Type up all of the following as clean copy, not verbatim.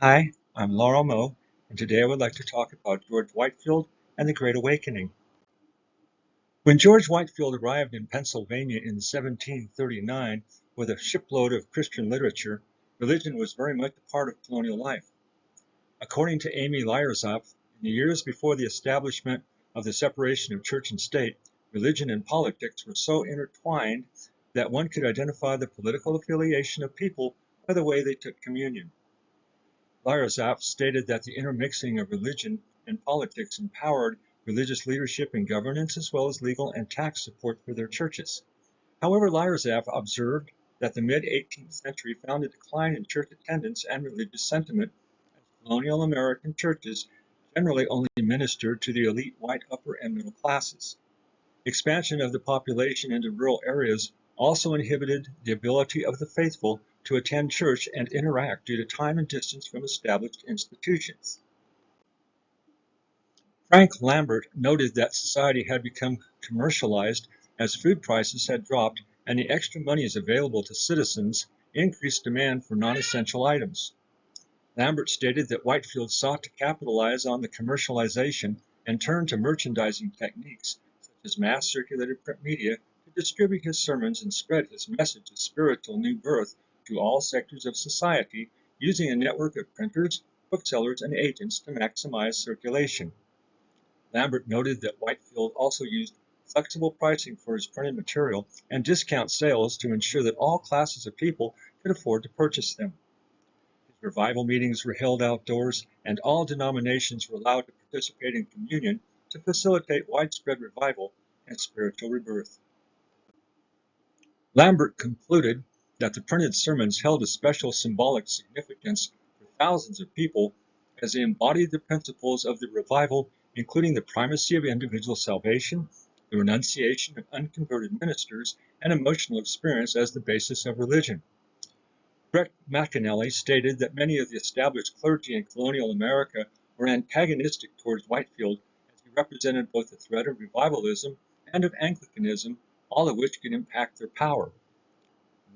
Hi, I'm Laurel Moe, and today I would like to talk about George Whitefield and the Great Awakening. When George Whitefield arrived in Pennsylvania in 1739 with a shipload of Christian literature, religion was very much a part of colonial life. According to Amy Lyersoff, in the years before the establishment of the separation of church and state, religion and politics were so intertwined that one could identify the political affiliation of people by the way they took communion. Lyrazaf stated that the intermixing of religion and politics empowered religious leadership and governance as well as legal and tax support for their churches. However, Lyrazaf observed that the mid-18th century found a decline in church attendance and religious sentiment as colonial American churches generally only ministered to the elite white upper and middle classes. Expansion of the population into rural areas also inhibited the ability of the faithful to attend church and interact due to time and distance from established institutions. Frank Lambert noted that society had become commercialized as food prices had dropped and the extra monies available to citizens increased demand for non-essential items. Lambert stated that Whitefield sought to capitalize on the commercialization and turned to merchandising techniques, such as mass-circulated print media, to distribute his sermons and spread his message of spiritual new birth to all sectors of society, using a network of printers, booksellers, and agents to maximize circulation. Lambert noted that Whitefield also used flexible pricing for his printed material and discount sales to ensure that all classes of people could afford to purchase them. Revival meetings were held outdoors, and all denominations were allowed to participate in communion to facilitate widespread revival and spiritual rebirth. Lambert concluded that the printed sermons held a special symbolic significance for thousands of people as they embodied the principles of the revival, including the primacy of individual salvation, the renunciation of unconverted ministers, and emotional experience as the basis of religion. Brett McAnally stated that many of the established clergy in colonial America were antagonistic towards Whitefield as he represented both the threat of revivalism and of Anglicanism, all of which could impact their power.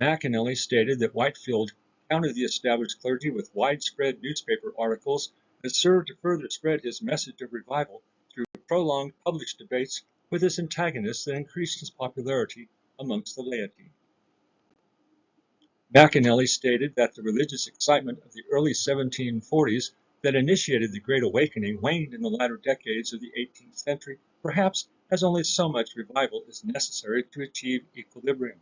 McAnally stated that Whitefield countered the established clergy with widespread newspaper articles that served to further spread his message of revival through prolonged published debates with his antagonists that increased his popularity amongst the laity. McAnally stated that the religious excitement of the early 1740s that initiated the Great Awakening waned in the latter decades of the 18th century, perhaps as only so much revival is necessary to achieve equilibrium.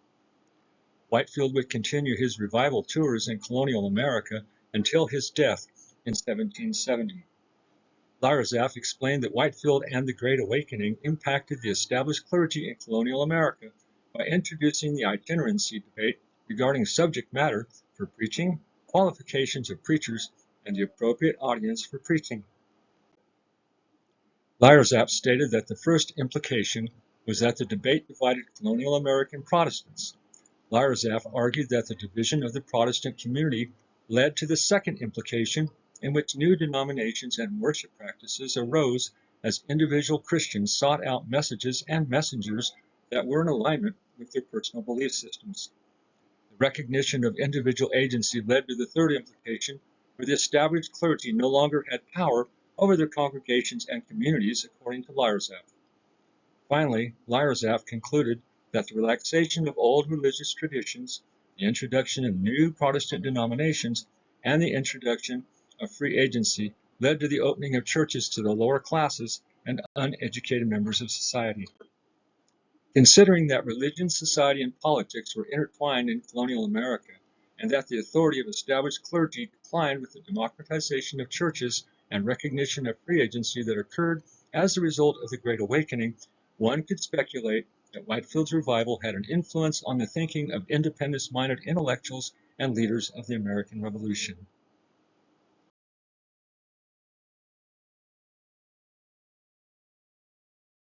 Whitefield would continue his revival tours in colonial America until his death in 1770. Lyrazaf explained that Whitefield and the Great Awakening impacted the established clergy in colonial America by introducing the itinerancy debate regarding subject matter for preaching, qualifications of preachers, and the appropriate audience for preaching. Lyrazaf stated that the first implication was that the debate divided colonial American Protestants. Lyrazaf argued that the division of the Protestant community led to the second implication, in which new denominations and worship practices arose as individual Christians sought out messages and messengers that were in alignment with their personal belief systems. The recognition of individual agency led to the third implication, where the established clergy no longer had power over their congregations and communities, according to Lyrazaf. Finally, Lyrazaf concluded that the relaxation of old religious traditions, the introduction of new Protestant denominations, and the introduction of free agency led to the opening of churches to the lower classes and uneducated members of society. Considering that religion, society, and politics were intertwined in colonial America, and that the authority of established clergy declined with the democratization of churches and recognition of free agency that occurred as a result of the Great Awakening, one could speculate that Whitefield's revival had an influence on the thinking of independence-minded intellectuals and leaders of the American Revolution.